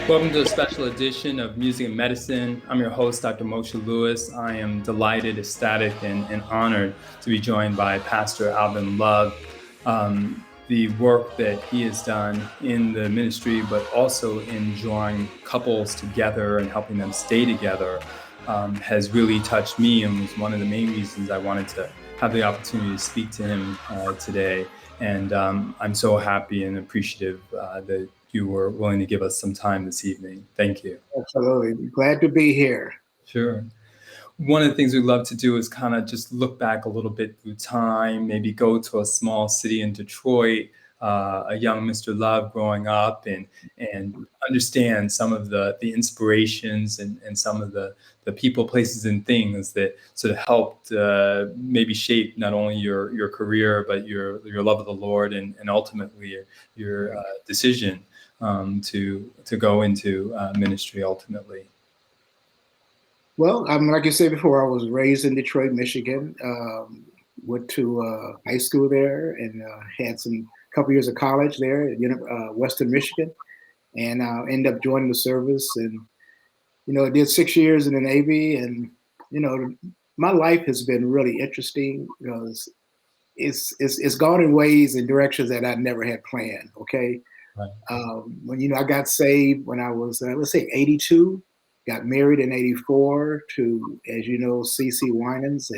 Welcome to a special edition of Music and Medicine. I'm your host, Dr. Moshe Lewis. I am delighted, ecstatic, and honored to be joined by Pastor Alvin Love. The work that he has done in the ministry, but also in drawing couples together and helping them stay together, has really touched me and was one of the main reasons I wanted to have the opportunity to speak to him today. And I'm so happy and appreciative that you were willing to give us some time this evening. Thank you. Absolutely. Glad to be here. Sure. One of the things we love to do is kind of just look back a little bit through time, maybe go to a small city in Detroit, a young Mr. Love growing up, and understand some of the inspirations and some of the people, places, and things that sort of helped maybe shape not only your career, but your love of the Lord and ultimately your decision to go into ministry ultimately. Well, like you said before, I was raised in Detroit, Michigan. Went to high school there and had some couple years of college there at Western Michigan, and ended up joining the service. And I did 6 years in the Navy, and my life has been really interesting. It's gone in ways and directions that I never had planned. Okay. Right. When I got saved when I was let's say 82, got married in 84 to, as you know, Cece Winans,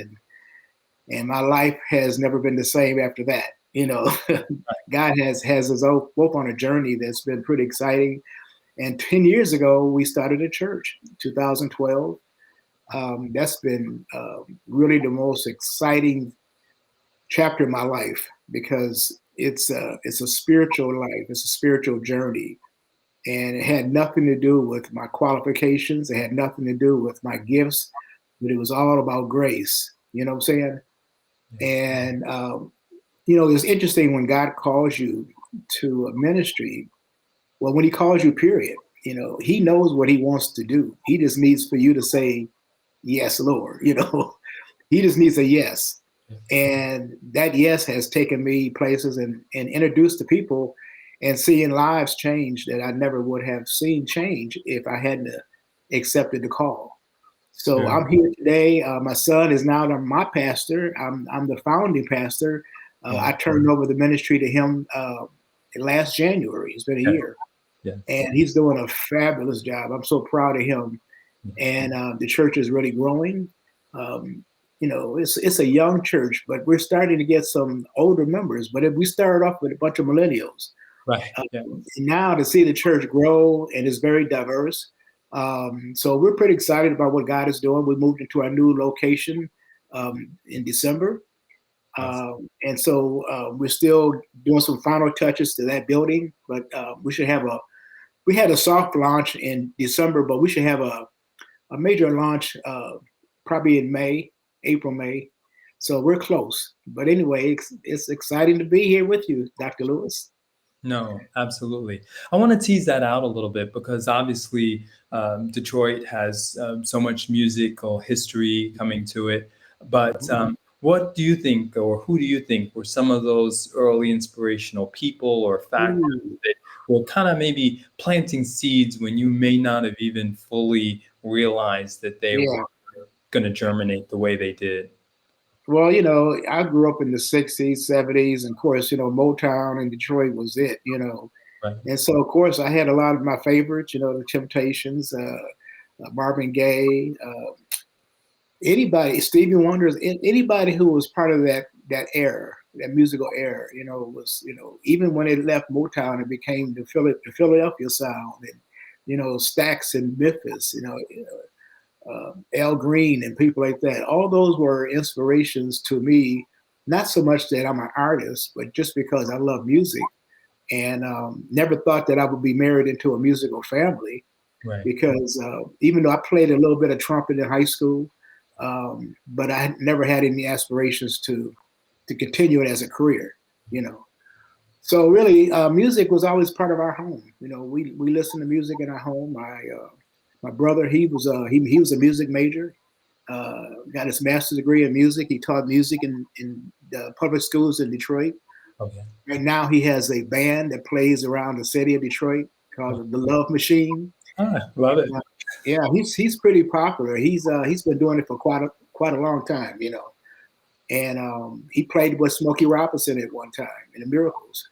and my life has never been the same after that. God has us both on a journey that's been pretty exciting. And 10 years ago, we started a church, 2012. That's been really the most exciting chapter of my life, because it's a spiritual life. It's a spiritual journey. And it had nothing to do with my qualifications. It had nothing to do with my gifts, but it was all about grace. You know what I'm saying? And, it's interesting when God calls you to a ministry. Well, when he calls you, period, he knows what he wants to do. He just needs for you to say, yes, Lord. He just needs a yes. And that yes has taken me places and introduced to people and seeing lives change that I never would have seen change if I hadn't accepted the call. So I'm here today. My son is now my pastor. I'm the founding pastor. I turned over the ministry to him last January. It's been a year. Yeah. And he's doing a fabulous job. I'm so proud of him. And the church is really growing. It's a young church, but we're starting to get some older members. But if we started off with a bunch of millennials, right. Now to see the church grow, and it's very diverse. So we're pretty excited about what God is doing. We moved into our new location in December. And so we're still doing some final touches to that building, but we had a soft launch in December, but we should have a major launch probably in April, May. So we're close. But anyway, it's exciting to be here with you, Dr. Lewis. No, absolutely. I want to tease that out a little bit because obviously Detroit has so much musical history coming to it. But what do you think, or who do you think were some of those early inspirational people or factors that were kind of maybe planting seeds when you may not have even fully realized that they were going to germinate the way they did? Well, I grew up in the 60s, 70s, and of course, Motown and Detroit was it, Right. And so, of course, I had a lot of my favorites, the Temptations, Marvin Gaye, anybody, Stevie Wonder, anybody who was part of that era, that musical era, was, even when it left Motown, it became the Philadelphia sound, and, Stax and Memphis, Al Green and people like that. All those were inspirations to me, not so much that I'm an artist, but just because I love music, and never thought that I would be married into a musical family. Right. Because even though I played a little bit of trumpet in high school, but I never had any aspirations to continue it as a career, So really, music was always part of our home. We listened to music in our home. My brother, he was a music major, got his master's degree in music. He taught music in the public schools in Detroit. Okay. Right now he has a band that plays around the city of Detroit called the Love Machine. Love it. Yeah, he's pretty popular. He's been doing it for quite a long time, And he played with Smokey Robinson at one time in the Miracles.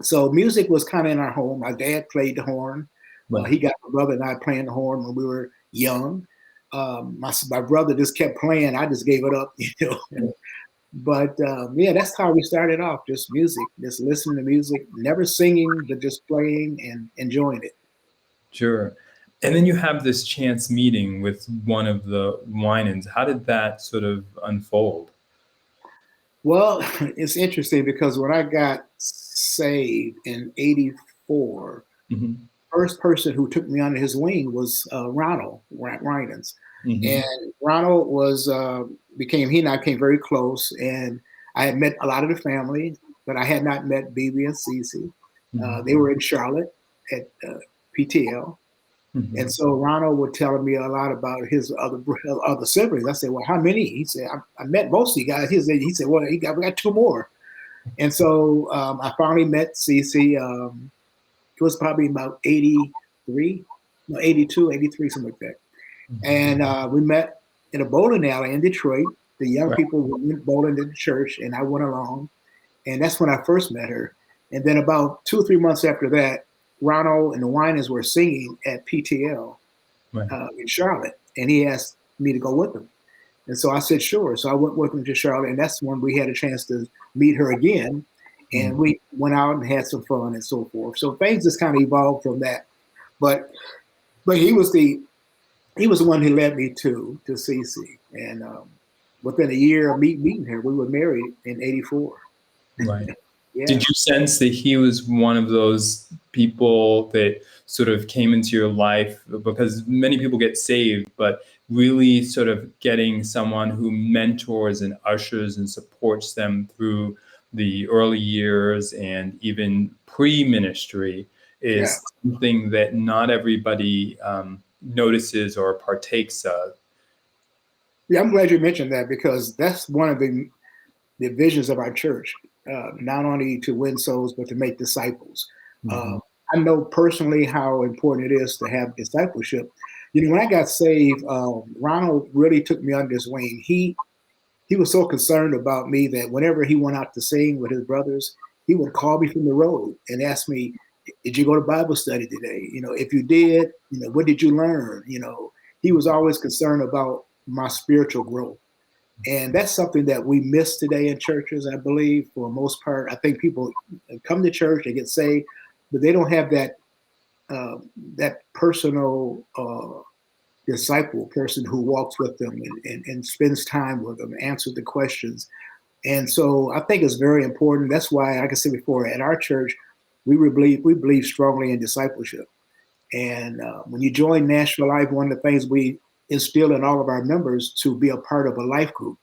So music was kind of in our home. My dad played the horn. Right. He got my brother and I playing the horn when we were young. My brother just kept playing. I just gave it up, But yeah, that's how we started off, just music, just listening to music, never singing, but just playing and enjoying it. Sure. And then you have this chance meeting with one of the Winans. How did that sort of unfold? Well, it's interesting because when I got saved in '84, Mm-hmm. first person who took me under his wing was Ronald Winans. Mm-hmm. And Ronald he and I became very close. And I had met a lot of the family, but I had not met BB and Cece. Mm-hmm. They were in Charlotte at PTL. Mm-hmm. And so Ronald would tell me a lot about his other siblings. I said, well, how many? He said, I met most of you guys. He said, well, we got two more. And so I finally met Cece. It was probably about 83, 82, 83, something like that. Mm-hmm. And we met in a bowling alley in Detroit. The young Right. people went bowling in the church, and I went along. And that's when I first met her. And then about 2 or 3 months after that, Ronald and the Winans were singing at PTL Right. in Charlotte, and he asked me to go with him. And so I said, sure. So I went with him to Charlotte, and that's when we had a chance to meet her again. And we went out and had some fun and so forth. So things just kind of evolved from that. But he was the one who led me to Cece. And within a year of meeting her, we were married in '84. Right. Yeah. Did you sense that he was one of those people that sort of came into your life? Because many people get saved, but really sort of getting someone who mentors and ushers and supports them through the early years and even pre-ministry is something that not everybody notices or partakes of. Yeah, I'm glad you mentioned that, because that's one of the visions of our church, not only to win souls, but to make disciples. Mm-hmm. I know personally how important it is to have discipleship. When I got saved, Ronald really took me under his wing. He was so concerned about me that whenever he went out to sing with his brothers, he would call me from the road and ask me, did you go to Bible study today? If you did, what did you learn? He was always concerned about my spiritual growth. And that's something that we miss today in churches, I believe, for the most part. I think people come to church, they get saved, but they don't have that personal disciple person who walks with them and spends time with them, answers the questions. And so I think it's very important. That's why, like I said before, at our church, we believe strongly in discipleship. And when you join Nashville Life, one of the things we instill in all of our members to be a part of a life group.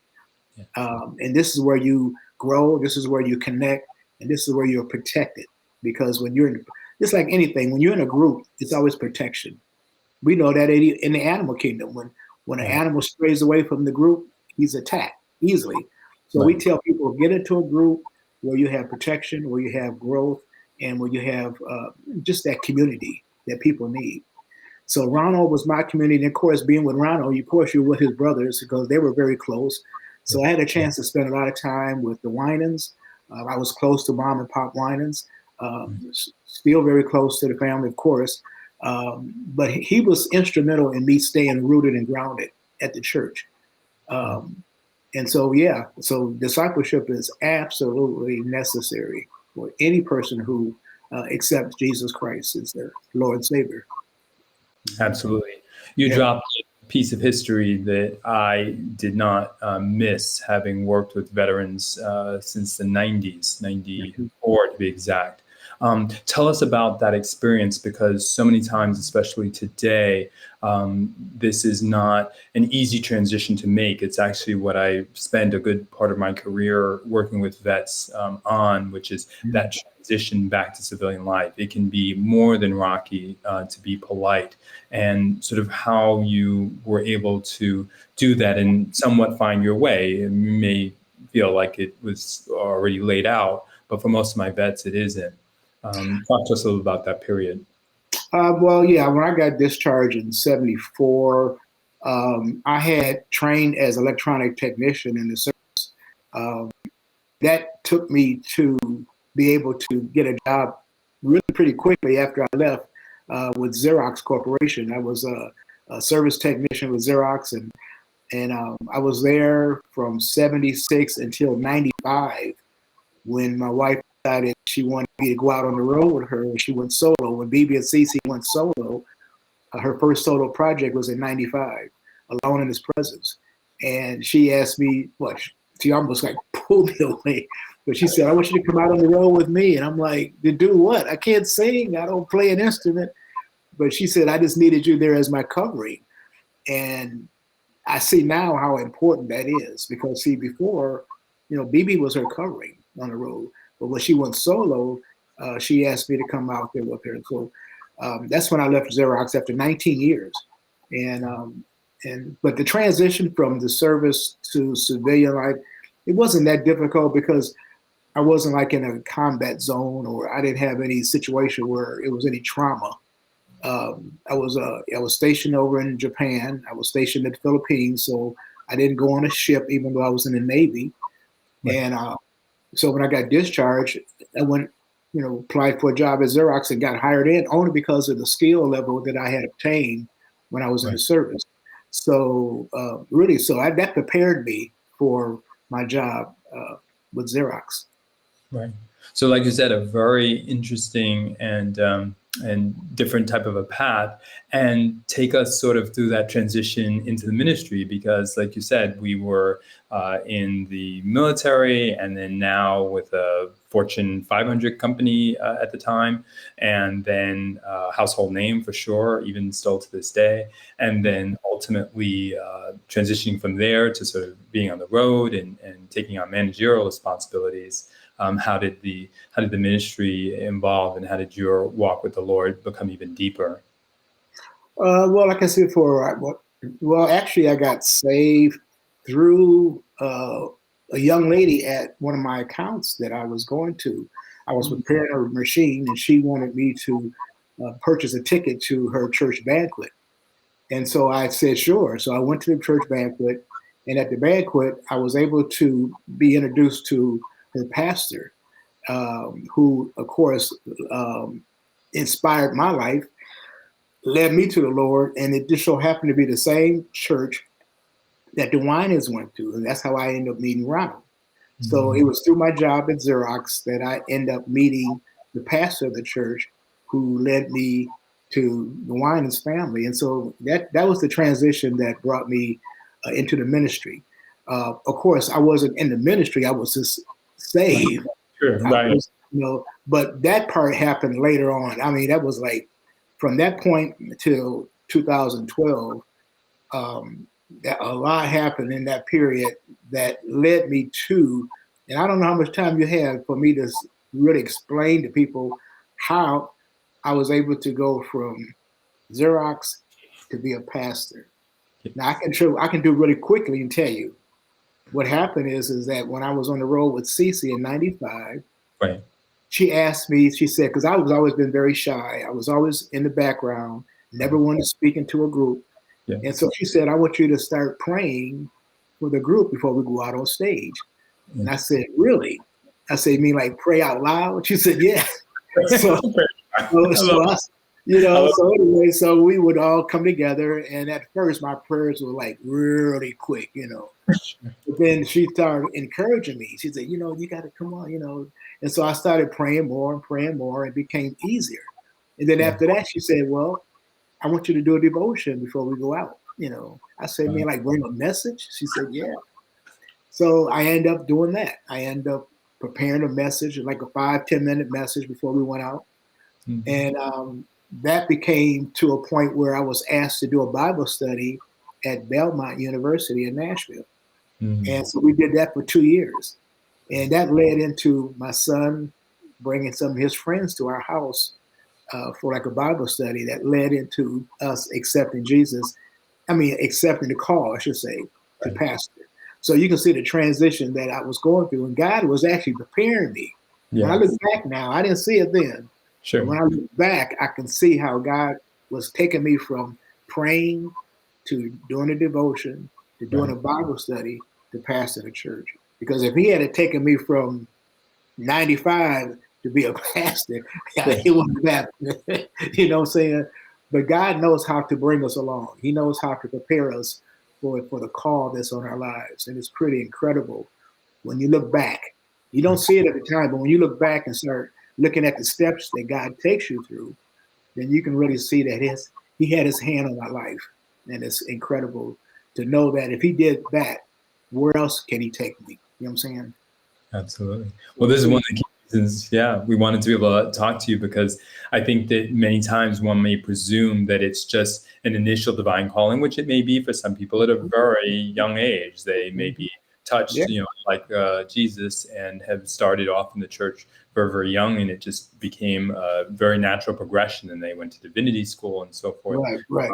And this is where you grow, this is where you connect, and this is where you're protected. Because when you're it's like anything, when you're in a group, it's always protection. We know that in the animal kingdom, when an animal strays away from the group, he's attacked easily. So we tell people, get into a group where you have protection, where you have growth, and where you have just that community that people need. So Ronald was my community. And of course, being with Ronald, of course, you're with his brothers because they were very close. So I had a chance to spend a lot of time with the Winans. I was close to Mom and Pop Winans, still very close to the family, of course. But he was instrumental in me staying rooted and grounded at the church. And so, so discipleship is absolutely necessary for any person who accepts Jesus Christ as their Lord and Savior. Absolutely. You dropped a piece of history that I did not miss, having worked with veterans since the 90s, 94 to be exact. Tell us about that experience, because so many times, especially today, this is not an easy transition to make. It's actually what I spend a good part of my career working with vets on, which is that transition back to civilian life. It can be more than rocky, to be polite, and sort of how you were able to do that and somewhat find your way. You may feel like it was already laid out, but for most of my vets, it isn't. Talk to us a little about that period. Well, yeah, when I got discharged in 74, I had trained as electronic technician in the service. Um, that took me to be able to get a job really pretty quickly after I left with Xerox Corporation. I was a service technician with Xerox, and I was there from 76 until 95 when my wife decided she wanted me to go out on the road with her, and she went solo. When BB and Cece went solo, her first solo project was in 95, Alone in His Presence. And she asked me, what, she almost like pulled me away. But she said, I want you to come out on the road with me. And I'm like, to do what? I can't sing. I don't play an instrument. But she said, I just needed you there as my covering. And I see now how important that is because, see, before, BB was her covering on the road. But when she went solo, she asked me to come out there with her. So that's when I left Xerox after 19 years. But the transition from the service to civilian life, it wasn't that difficult because I wasn't like in a combat zone, or I didn't have any situation where it was any trauma. I was stationed over in Japan. I was stationed in the Philippines, so I didn't go on a ship even though I was in the Navy. Right. And so when I got discharged, I went, applied for a job at Xerox and got hired in only because of the skill level that I had obtained when I was in the service. So that prepared me for my job with Xerox. Right. So, like you said, a very interesting and different type of a path, and take us sort of through that transition into the ministry, because, like you said, we were in the military, and then now with a Fortune 500 company at the time, and then household name for sure, even still to this day, and then ultimately transitioning from there to sort of being on the road and taking on managerial responsibilities. How did the ministry evolve, and how did your walk with the Lord become even deeper? Well, like I said before, actually, I got saved through a young lady at one of my accounts that I was going to. I was preparing a machine, and she wanted me to purchase a ticket to her church banquet. And so I said, sure. So I went to the church banquet, and at the banquet, I was able to be introduced to her pastor, who, of course, inspired my life, led me to the Lord, and it just so happened to be the same church that the Winans went to, and that's how I ended up meeting Ronald. Mm-hmm. So it was through my job at Xerox that I ended up meeting the pastor of the church, who led me to the Winans family, and so that was the transition that brought me into the ministry. Of course, I wasn't in the ministry; I was just saved. Sure, right. But that part happened later on. I mean, that was like from that point until 2012. That a lot happened in that period that led me to, and I don't know how much time you have for me to really explain to people how I was able to go from Xerox to be a pastor. Now I can do really quickly and tell you. What happened is that when I was on the road with Cece in 95, right. She asked me, she said, because I was always been very shy. I was always in the background, never wanted to speak into a group. Yeah. And so she said, I want you to start praying for the group before we go out on stage. Yeah. And I said, really? I said, you mean like pray out loud? She said, yeah. So anyway, so we would all come together, and at first my prayers were like really quick, But then she started encouraging me. She said, you got to come on, And so I started praying more and praying more, and it became easier. And then after that, she said, well, I want you to do a devotion before we go out. I said, man, like bring a message? She said, yeah. So I ended up doing that. I ended up preparing a message, like a 5-10 minute message before we went out. Mm-hmm. And that became to a point where I was asked to do a Bible study at Belmont University in Nashville. Mm-hmm. And so we did that for 2 years. And that led into my son bringing some of his friends to our house for like a Bible study that led into us accepting accepting the call, I should say, to pastor. So you can see the transition that I was going through, and God was actually preparing me. Yeah. When I look back now, I didn't see it then. But when I look back, I can see how God was taking me from praying to doing a devotion to doing a Bible study to pastor the church. Because if he had taken me from 95 to be a pastor, it wouldn't have happened. You know what I'm saying? But God knows how to bring us along. He knows how to prepare us for the call that's on our lives. And it's pretty incredible when you look back. You don't see it at the time, but when you look back and start looking at the steps that God takes you through, then you can really see that he had his hand on my life. And it's incredible to know that if he did that, where else can he take me? You know what I'm saying? Absolutely. Well, this is one of the key reasons, we wanted to be able to talk to you, because I think that many times one may presume that it's just an initial divine calling, which it may be for some people at a very young age. They may be touched, like Jesus, and have started off in the church very, very young, and it just became a very natural progression, and they went to divinity school and so forth. Right.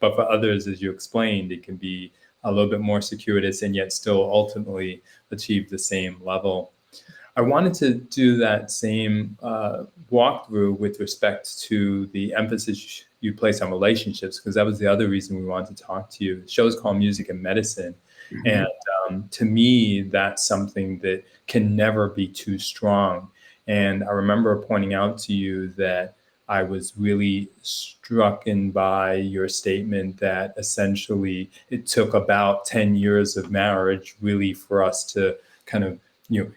But for others, as you explained, it can be a little bit more circuitous and yet still ultimately achieve the same level. I wanted to do that same walkthrough with respect to the emphasis you place on relationships, because that was the other reason we wanted to talk to you. The show is called Music and Medicine. And to me, that's something that can never be too strong. And I remember pointing out to you that I was really struck by your statement that essentially it took about 10 years of marriage really for us to kind of,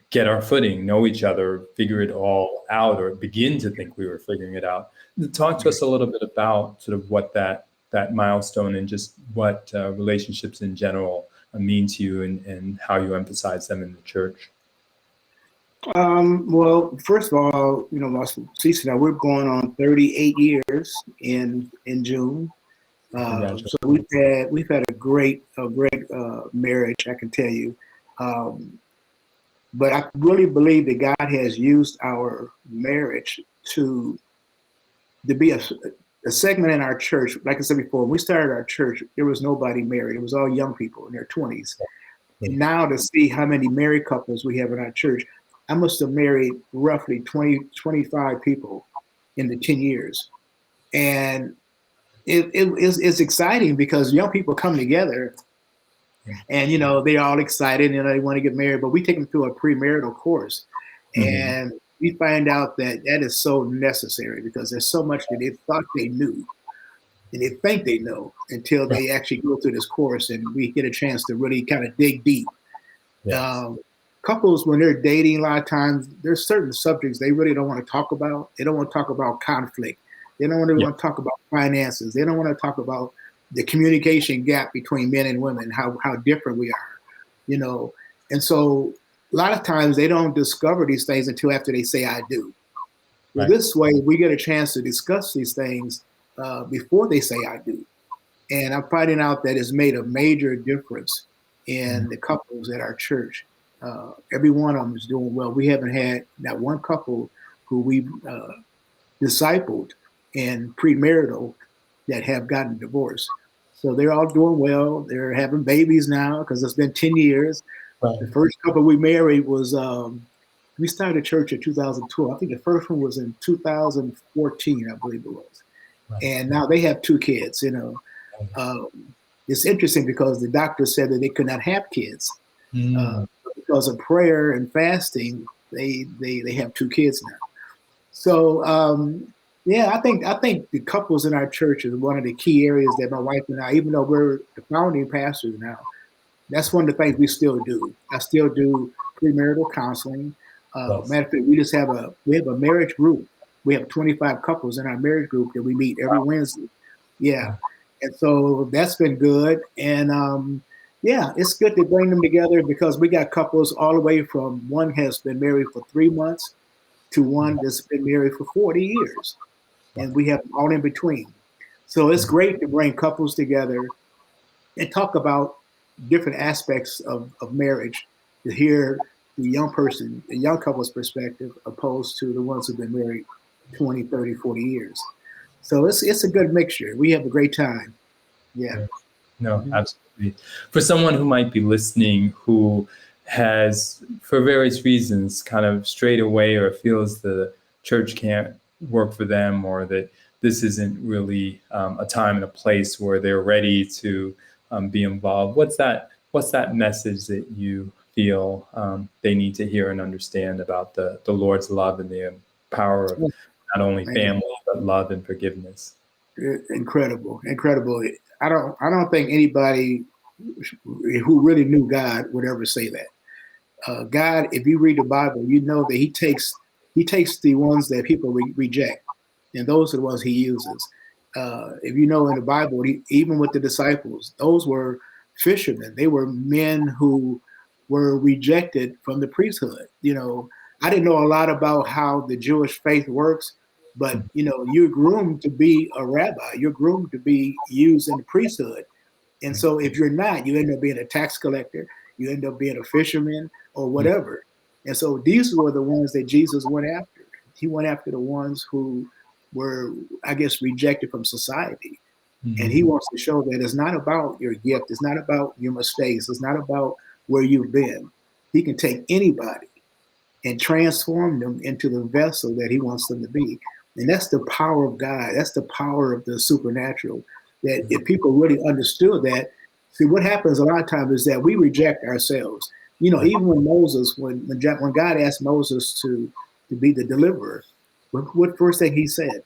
get our footing, know each other, figure it all out, or begin to think we were figuring it out. Talk to us a little bit about sort of what that milestone and just what relationships in general mean to you, and how you emphasize them in the church. Well, first of all, Cece and I, we're going on 38 years in June. So we've had a great marriage, I can tell you. But I really believe that God has used our marriage to be a segment in our church. Like I said before, when we started our church, there was nobody married. It was all young people in their 20s. And now to see how many married couples we have in our church, I must have married roughly 25 people in the 10 years. And it's exciting because young people come together and, they're all excited and they want to get married, but we take them through a premarital course. And we find out that is so necessary because there's so much that they thought they knew and they think they know until they actually go through this course, and we get a chance to really kind of dig deep. Couples, when they're dating, a lot of times there's certain subjects they really don't want to talk about. They don't want to talk about conflict. They don't really want to talk about finances. They don't want to talk about the communication gap between men and women, how different we are, And so a lot of times they don't discover these things until after they say, I do. Well, this way we get a chance to discuss these things before they say, I do. And I'm finding out that it's made a major difference in the couples at our church. Every one of them is doing well. We haven't had that one couple who we've discipled in premarital that have gotten divorced. So they're all doing well. They're having babies now because it's been 10 years. The first couple we married was, we started church in 2012. I think the first one was in 2014, I believe it was. And now they have 2 kids, It's interesting because the doctor said that they could not have kids. Because of prayer and fasting, they have 2 kids now. So I think the couples in our church is one of the key areas that my wife and I, even though we're the founding pastors now, that's one of the things we still do. I still do premarital counseling. Matter of fact, we have a marriage group. We have 25 couples in our marriage group that we meet every Wednesday. And so that's been good. And it's good to bring them together because we got couples all the way from one has been married for 3 months to one that's been married for 40 years. And we have all in between. So it's great to bring couples together and talk about different aspects of marriage, to hear the young couple's perspective opposed to the ones who've been married 20, 30, 40 years. So it's a good mixture. We have a great time. No, absolutely. For someone who might be listening who has, for various reasons, kind of strayed away or feels the church can't work for them, or that this isn't really a time and a place where they're ready to be involved. What's that message that you feel they need to hear and understand about the Lord's love and the power of not only family, but love and forgiveness? Incredible. I don't think anybody who really knew God would ever say that. God, if you read the Bible, you know that He takes the ones that people reject, and those are the ones He uses. If you know in the Bible, even with the disciples, those were fishermen. They were men who were rejected from the priesthood. I didn't know a lot about how the Jewish faith works, but you're groomed to be a rabbi. You're groomed to be used in the priesthood. And so if you're not, you end up being a tax collector, you end up being a fisherman or whatever. And so these were the ones that Jesus went after. He went after the ones who were, I guess, rejected from society. Mm-hmm. And He wants to show that it's not about your gift. It's not about your mistakes. It's not about where you've been. He can take anybody and transform them into the vessel that He wants them to be. And that's the power of God. That's the power of the supernatural. That if people really understood that, see, what happens a lot of times is that we reject ourselves. Even when Moses, when God asked Moses to be the deliverer, what first thing he said?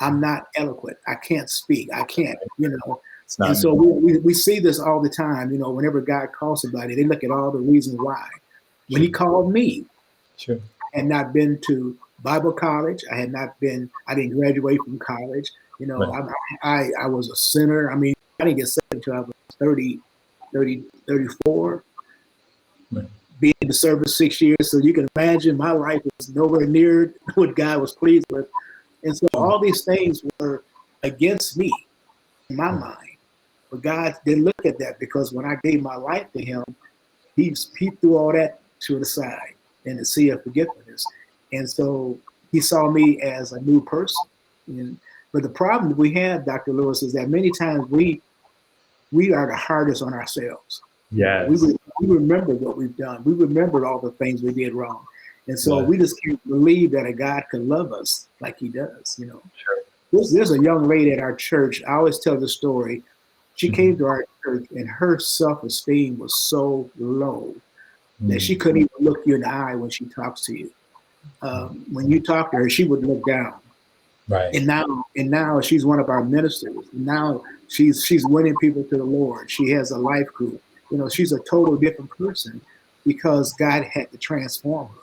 I'm not eloquent. I can't speak. I can't, And so we see this all the time, whenever God calls somebody, they look at all the reasons why. When He called me, I had not been to Bible college. I didn't graduate from college. I was a sinner. I mean, I didn't get saved until I was 34. Right. Being in the service 6 years. So you can imagine my life was nowhere near what God was pleased with. And so all these things were against me in my mind. But God didn't look at that, because when I gave my life to Him, He threw all that to the side in the sea of forgiveness. And so He saw me as a new person. But the problem we have, Dr. Lewis, is that many times we are the hardest on ourselves. Yes. We remember what we've done. We remember all the things we did wrong. And so we just can't believe that a God can love us like He does, Sure. There's a young lady at our church. I always tell the story. She came to our church, and her self-esteem was so low that she couldn't even look you in the eye when she talks to you. When you talk to her, she would look down. Right. And now she's one of our ministers. Now she's winning people to the Lord. She has a life group. She's a total different person because God had to transform her.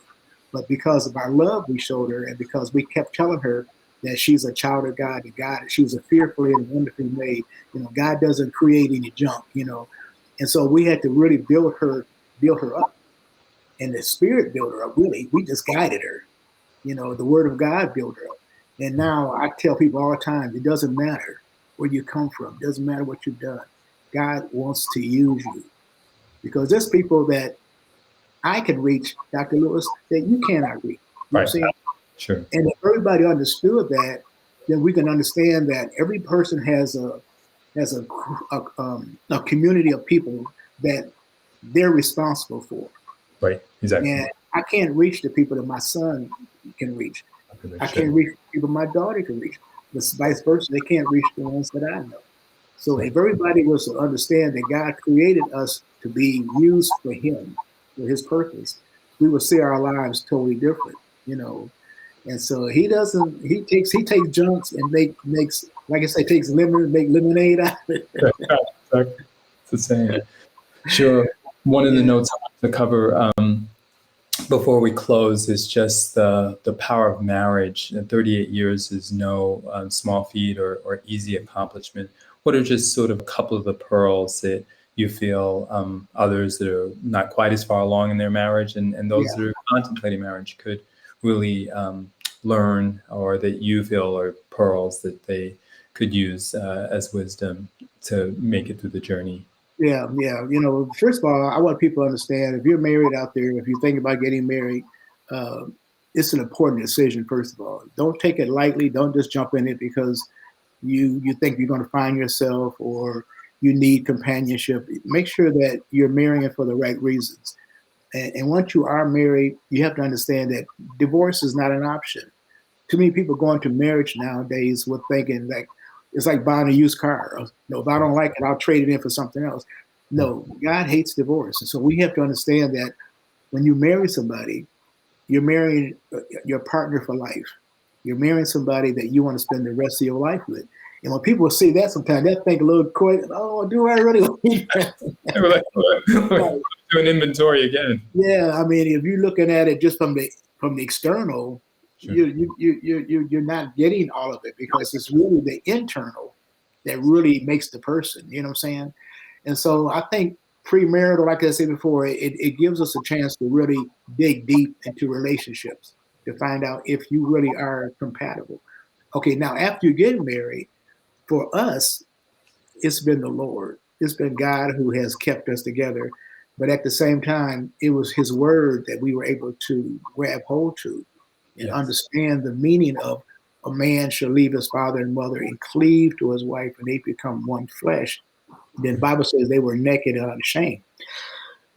But because of our love we showed her, and because we kept telling her that she's a child of God, she was a fearfully and wonderfully made. God doesn't create any junk. And so we had to really build her up, and the Spirit built her up. Really, we just guided her. The Word of God built her up. And now I tell people all the time, it doesn't matter where you come from. It doesn't matter what you've done. God wants to use you, because there's people that I can reach, Dr. Lewis, that you cannot reach. You know what I'm saying? Sure. And if everybody understood that, then we can understand that every person has a community of people that they're responsible for. Right. Exactly. And I can't reach the people that my son can reach. I can't reach the people my daughter can reach. But vice versa, they can't reach the ones that I know. So if everybody was to understand that God created us to be used for Him, for His purpose, we would see our lives totally different, And so He takes junks and makes, like I say, takes lemon, make lemonade out of it. Exactly. It's the same. Sure. One of the notes I want to cover before we close is just the power of marriage. 38 years is no small feat or easy accomplishment. What are just sort of a couple of the pearls that you feel others that are not quite as far along in their marriage and those that are contemplating marriage could really learn, or that you feel are pearls that they could use as wisdom to make it through the journey? Yeah. First of all, I want people to understand, if you're married out there, if you think about getting married, it's an important decision, first of all. Don't take it lightly. Don't just jump in it because you think you're going to find yourself or you need companionship. Make sure that you're marrying for the right reasons. And once you are married, you have to understand that divorce is not an option. too many people going to marriage nowadays with thinking like it's like buying a used car. No, if I don't like it, I'll trade it in for something else. No, God hates divorce. And so we have to understand that when you marry somebody, you're marrying your partner for life. You're marrying somebody that you want to spend the rest of your life with. And when people see that, sometimes they think a little quick, oh, do I really need that? Do an inventory again. Yeah, I mean, if you're looking at it just from the external, Sure. you're not getting all of it, because it's really the internal that really makes the person. You know what I'm saying? And so I think premarital, like I said before, it gives us a chance to really dig deep into relationships to find out if you really are compatible. Okay, now after you get married, for us, it's been the Lord. It's been God who has kept us together. But at the same time, it was his word that we were able to grab hold to and understand the meaning of a man shall leave his father and mother and cleave to his wife, and they become one flesh. Then the Bible says they were naked and unashamed.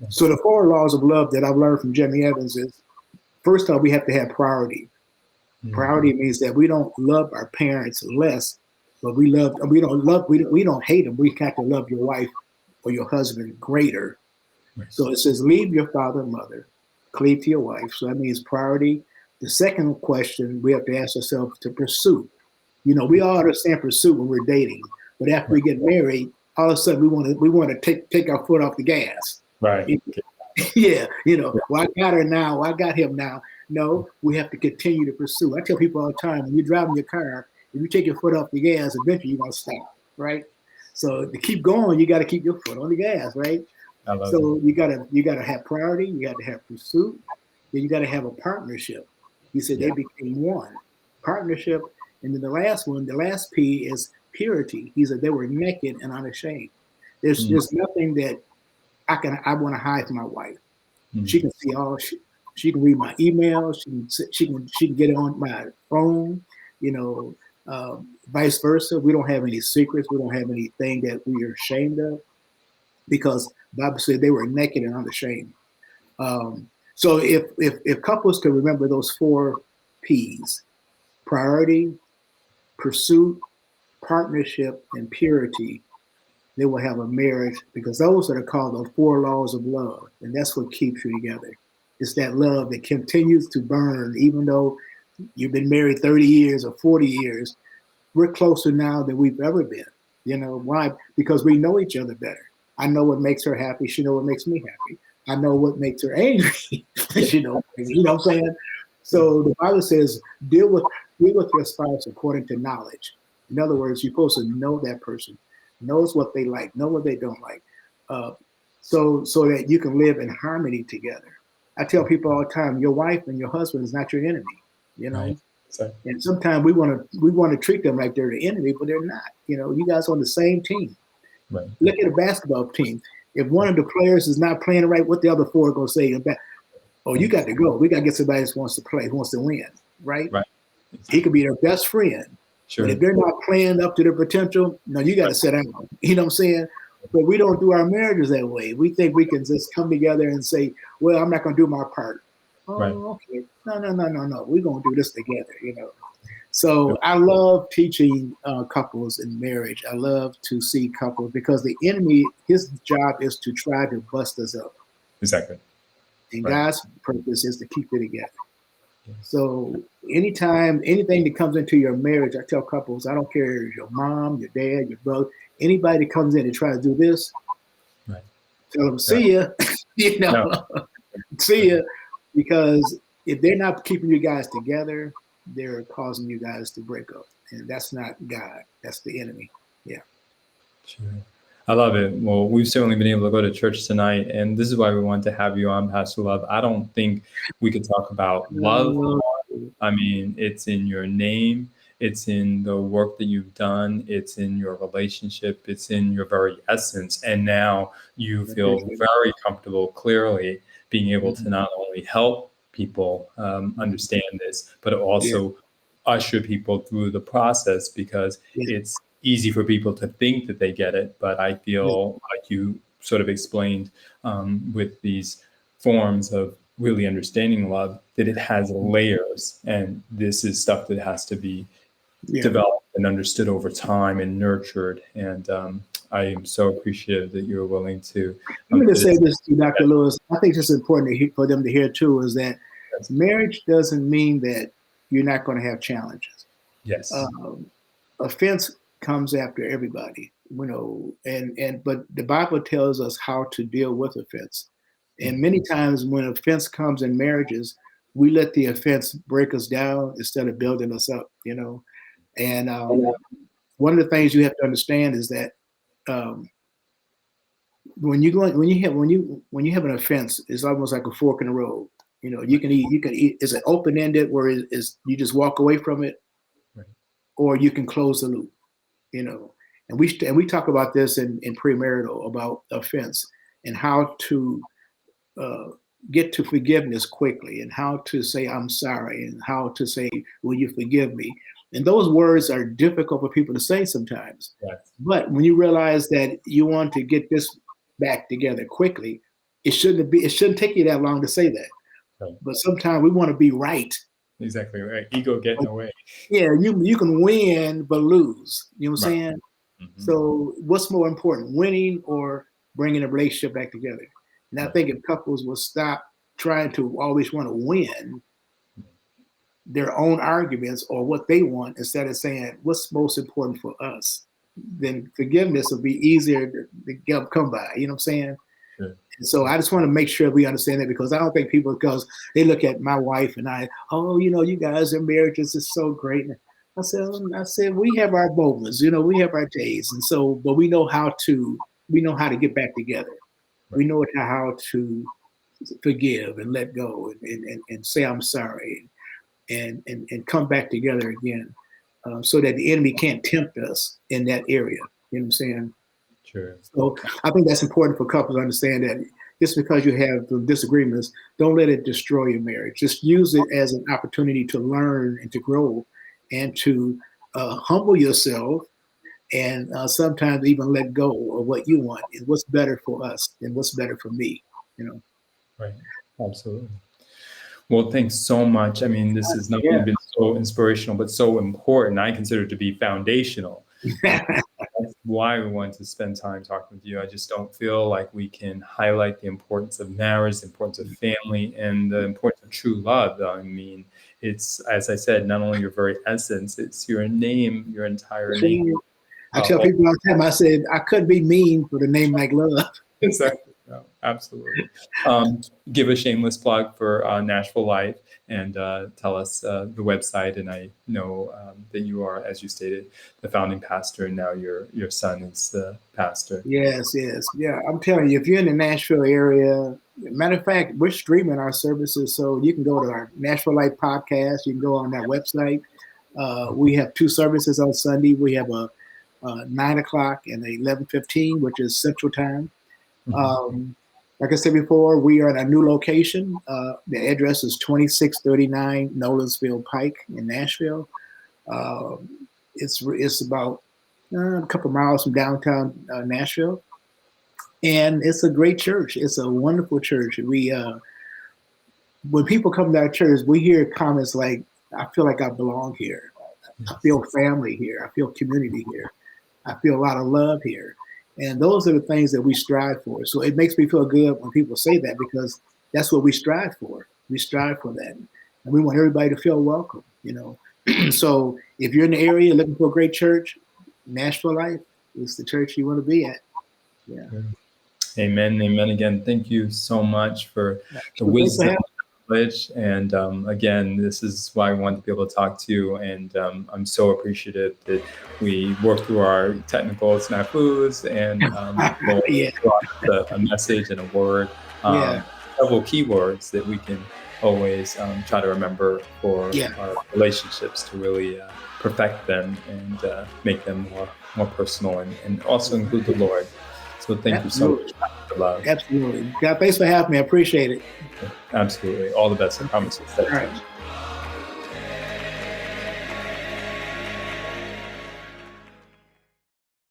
So the 4 laws of love that I've learned from Jimmy Evans is, first off, we have to have priority. Priority means that we don't love our parents less, but we don't hate them. We have to love your wife or your husband greater. Right. So it says, leave your father and mother, cleave to your wife. So that means priority. The second question we have to ask ourselves to pursue. We all understand pursuit when we're dating, but after we get married, all of a sudden we want to take our foot off the gas. Right. Yeah. Well, I got her now. I got him now. No, we have to continue to pursue. I tell people all the time, when you're driving your car, if you take your foot off the gas, eventually you're going to stop, right? So to keep going, you got to keep your foot on the gas, right? So you gotta have priority, you got to have pursuit, then you got to have a partnership. He said they became one. Partnership, and then the last one, the last P is purity. He said they were naked and unashamed. There's nothing that I want to hide from my wife. She can see all. She can read my emails. She can get on my phone. Vice versa. We don't have any secrets. We don't have anything that we are ashamed of, because the Bible said they were naked and unashamed. So if couples can remember those 4 P's: priority, pursuit, partnership, and purity, they will have a marriage, because those are called the 4 laws of love, and that's what keeps you together. It's that love that continues to burn, even though you've been married 30 years or 40 years. We're closer now than we've ever been. Why? Because we know each other better. I know what makes her happy. She knows what makes me happy. I know what makes her angry. You know what I'm saying? So the Bible says, deal with your spouse according to knowledge. In other words, you're supposed to know that person, knows what they like, know what they don't like, so that you can live in harmony together. I tell people all the time, your wife and your husband is not your enemy. Right. And sometimes we want to treat them like they're the enemy, but they're not. You guys are on the same team. Right. Look at a basketball team. If one of the players is not playing right, what the other 4 are going to say? Oh, you got to go. We got to get somebody that wants to play, who wants to win, right? Right. He could be their best friend. Sure. But if they're not playing up to their potential, no, you got to sit down. You know what I'm saying? But we don't do our marriages that way. We think we can just come together and say, well, I'm not going to do my part. Oh, right. Okay. No. We're going to do this together, So I love teaching couples in marriage. I love to see couples, because the enemy, his job is to try to bust us up. Exactly. And God's purpose is to keep it together. So anytime, anything that comes into your marriage, I tell couples, I don't care if your mom, your dad, your brother, anybody that comes in and tries to do this, tell them, see ya, see ya. Because if they're not keeping you guys together, they're causing you guys to break up. And that's not God. That's the enemy. Yeah. Sure. I love it. Well, we've certainly been able to go to church tonight, and this is why we wanted to have you on, Pastor Love. I don't think we could talk about love. I mean, it's in your name. It's in the work that you've done. It's in your relationship. It's in your very essence. And now you feel very comfortable, clearly, being able to not only help people understand this, but also usher people through the process, because it's easy for people to think that they get it. But I feel like you sort of explained with these forms of really understanding love, that it has layers, and this is stuff that has to be developed and understood over time and nurtured. And I am so appreciative that you're willing to. I'm going to say this to Dr. Lewis. I think it's important for them to hear too, is that marriage doesn't mean that you're not going to have challenges. Yes. Offense comes after everybody, but the Bible tells us how to deal with offense. And many times when offense comes in marriages, we let the offense break us down instead of building us up, And one of the things you have to understand is that when you have an offense, it's almost like a fork in the road. You can eat. Is it open ended where you just walk away from it, right, or you can close the loop. And we talk about this in premarital about offense and how to get to forgiveness quickly, and how to say I'm sorry, and how to say will you forgive me. And those words are difficult for people to say sometimes. Yes. But when you realize that you want to get this back together quickly, it shouldn't take you that long to say that. Right. But sometimes we want to be right. Exactly right. Ego getting away. Yeah, you can win but lose. You know what I'm saying? Mm-hmm. So what's more important, winning or bringing a relationship back together? And I think if couples will stop trying to always want to win their own arguments or what they want, instead of saying what's most important for us, then forgiveness will be easier to come by. You know what I'm saying? Sure. And so I just want to make sure we understand that, because I don't think people, because they look at my wife and I, you guys, their marriages is so great. And I said, we have our moments, we have our days. And so, but we know how to get back together. Right. We know how to forgive and let go and say, I'm sorry, and come back together again, so that the enemy can't tempt us in that area. You know what I'm saying? Sure. So I think that's important for couples to understand that just because you have the disagreements, don't let it destroy your marriage. Just use it as an opportunity to learn and to grow and to humble yourself, and sometimes even let go of what you want and what's better for us and what's better for me. Right. Absolutely. Well, thanks so much. I mean, this has not only been so inspirational, but so important. I consider it to be foundational. That's why we want to spend time talking with you. I just don't feel like we can highlight the importance of marriage, the importance of family, and the importance of true love. I mean, it's, as I said, not only your very essence, it's your name, your entire name. I tell people all the time, I said, I couldn't be mean for the name like love. Exactly. No, absolutely. Give a shameless plug for Nashville Life, and tell us the website. And I know that you are, as you stated, the founding pastor, and now your son is the pastor. Yes. Yeah, I'm telling you, if you're in the Nashville area, matter of fact, we're streaming our services, so you can go to our Nashville Life podcast. You can go on that website. We have 2 services on Sunday. We have a 9 o'clock and 11:15, which is Central Time. Like I said before, we are in a new location. The address is 2639 Nolensville Pike in Nashville. It's about a couple miles from downtown Nashville, and it's a great church. It's a wonderful church. When people come to our church, we hear comments like, "I feel like I belong here. I feel family here. I feel community here. I feel a lot of love here." And those are the things that we strive for. So it makes me feel good when people say that, because that's what we strive for. We strive for that. And we want everybody to feel welcome, So if you're in the area looking for a great church, Nashville Life is the church you want to be at. Yeah. Amen. Amen. Again, thank you so much for the wisdom. And again, this is why I wanted to be able to talk to you, and I'm so appreciative that we worked through our technical snafus and brought a message and a word, several keywords that we can always try to remember for our relationships, to really perfect them and make them more personal, and also include the Lord. So thank you so much for love. Absolutely. God, thanks for having me. I appreciate it. Absolutely. All the best. I promise you. All right.